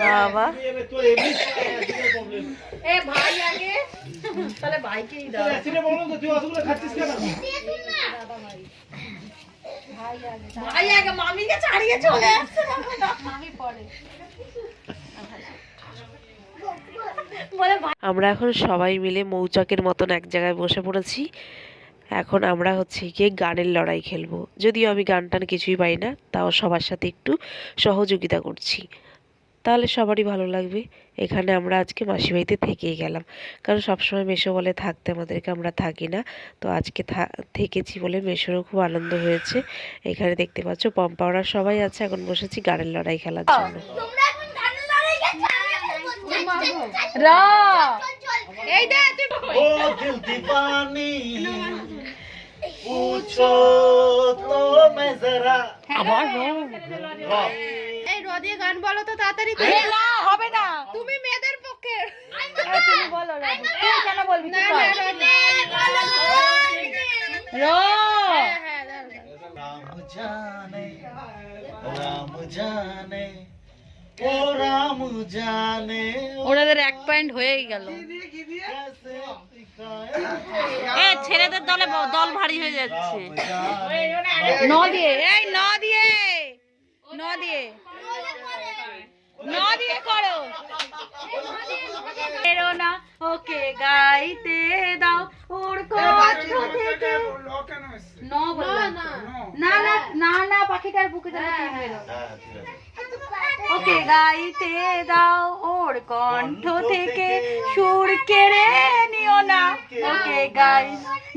বাবা এ ভাই আগে তাহলে ভাইকেই দাও অ্যাসিডে বলো তো তুই অতগুলো খাচ্ছিস কেন ভাই আগে মামিকে ছাড়িয়ে চলে আসছে মামি পড়ে আমরা এখন সবাই মিলে মৌচাকের মতন এক জায়গায় বসে পড়েছি। এখন আমরা হচ্ছে গিয়ে গানের লড়াই খেলবো। যদিও আমি গান টান কিছুই পাই না, তাও সবার সাথে একটু সহযোগিতা করছি, তাহলে সবারই ভালো লাগবে। এখানে আমরা আজকে মাসিবাড়িতে থেকেই গেলাম, কারণ সবসময় মেসো বলে থাকতে আমাদেরকে, আমরা থাকি না। তো আজকে থেকেছি বলে মেসোরও খুব আনন্দ হয়েছে। এখানে দেখতে পাচ্ছ পম্পাওরা সবাই আছে, এখন বসেছি গানের লড়াই খেলার জন্য। এই দে তুই ও দিল দিবানি পুছো তো মে জরা আবার এই রদিয়ে গান বলো তো তাড়াতাড়ি না হবে না তুমি মেয়েদের পক্ষে তুমি বলো তুই কেন বলবি না রাম জানে রাম জানে ও রাম জানে ওনাদের এক পয়েন্ট হয়েই গেল এ ছেলেদের দলে দল ভারী হয়ে যাচ্ছে। ন দিয়ে এই ন দিয়ে ন দিয়ে ন দিয়ে করো এরো না ওকে গাইতে দাও ওর কণ্ঠ থেকে ন বলো না না না না পাখিটার বুকে যেন কি বেরো ওকে গাইতে দাও ওর কণ্ঠ থেকে সুর কেড়ে নিও না ওকে গাই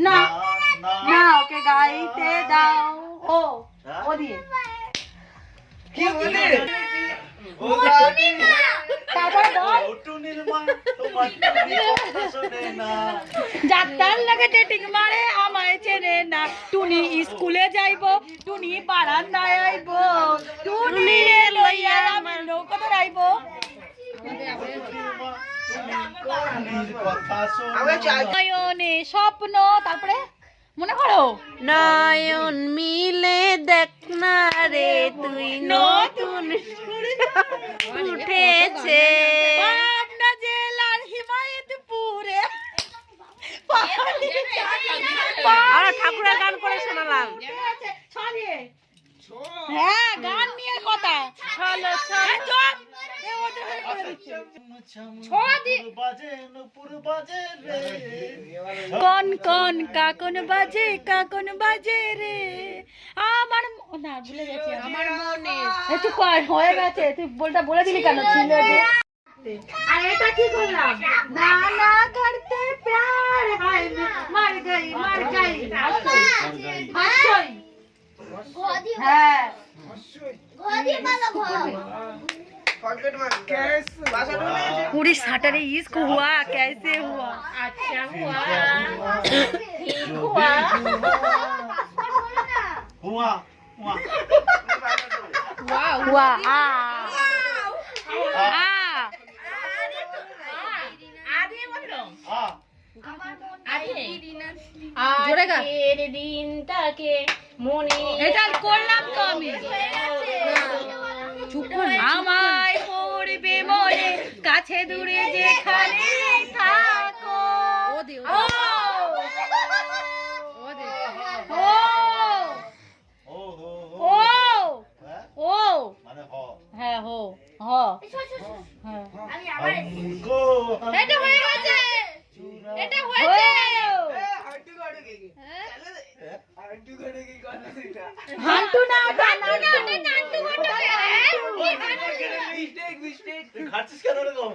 না না ওকে গাইতে দাও ও ও দিয়ে কি বলে ও তারপরে বল টুনির মা তোমার কথা শুনে না যাত্রার লাগে ডেটিং মারে আমায় চেনে না টুনি স্কুলে যাইবো টুনি বারান্দায় আইবো টুনি রে লইয়া আমার নৌকাতে আইবো কথা শুনে নয়নে স্বপ্ন তারপরে মনে করো নয়ন মিলে দেখ না রে তুই নতুন উঠেছে পাবনা জেলার হিমায়তপুরে আমরা ঠাকুরের গান করে শোনালাম। হ্যাঁ গান নিয়ে কথা চলো বাজে নুপুর বাজে রে কোন কোন কাকন বাজে রে আমার না ভুলে গেছি আমার মনে একটু কর হয়ে গেছে তুই বলে দিলি কেন ছিল যে আর এটা কি করলাম না না করতে প্যার হায় মর গই হাসই হ্যাঁ पूरी सैटरडे इसको हुआ कैसे हुआ अच्छा हुआ ठीक हुआ हुआ हुआ हुआ आ আজকের দিনটাকে মনে এটা করলাম তো আমি আমায় পড়বে মনে কাছে দূরে যেখানে থাকো ও মানে হ হ্যাঁ হো হ हमको এটা হয়ে গেছে এটা হয়েছে হান্টু না খাচ্ছিস কেন এরকম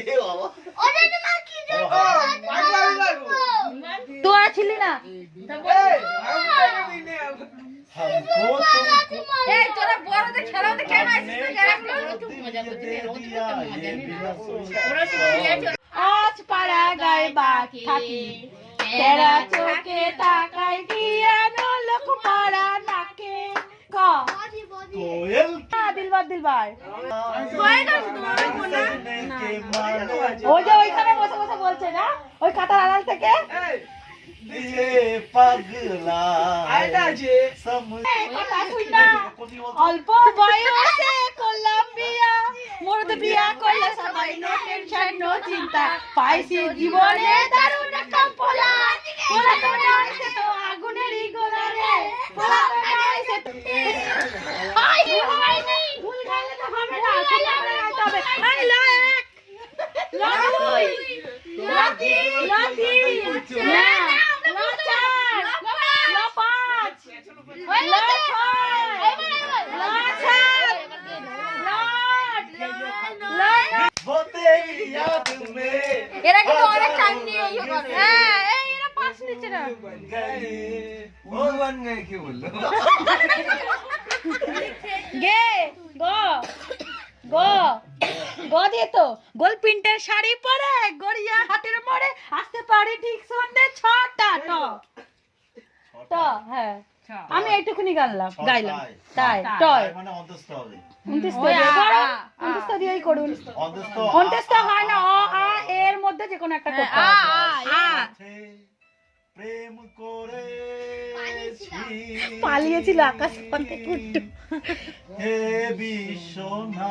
দে বাবা তো আছিলি না हमको तुमको এই তোরা বড়দের খেলাতে কেন আসছিস আজ পাড়া গায়ে বাকি থাকি তেরা চোখে তাকাই দিয়া লোক পাড়া নাকে ক कोयल দিলবার ওই যে ওইখানে বসে বসে বলছে না ওই কাটার আড়াল থেকে दिए पगला অল্প বয়সে করলাম বিয়া করলে সবাই নো টেনশন নো চিন্তা পাইছি জীবনে দারুণ একটা পোলা পোলা তো নয় সে তো আগুনেরই গোলা রে পোলা তো নয় সে তো আই হয়নি ভুল গেলে তো হবে না সোজা করে গাইতে হবে আই ল এক ল দুই ল তিন ল না ল চার ল পাঁচ ল ছয় ল সাত ল আট बोते याद में এরা কিন্তু অনেক টাইম নিয়ে ইয়ে করে হ্যাঁ এই এরা পাস নিচ্ছে না गए वो बन गए क्यों बोल গে গো গো গো দিয়ে তো গোল প্রিন্টের শাড়ি পরে গড়িয়া হাতের মোড়ে আসতে পারি ঠিক সন্ধ্যে 6টা তো হ্যাঁ আমি এইটুকুনি গাইলাম তাই টয় মানে অন্তস্থ হবে 29 দিয়েই করুন অন্তস্থ হয় না অ আ এর মধ্যে যে কোনো একটা করতে হবে আ প্রেম করে পালিয়েছিল আকাশ পথে কুট্টু হে বিশ্বনাথ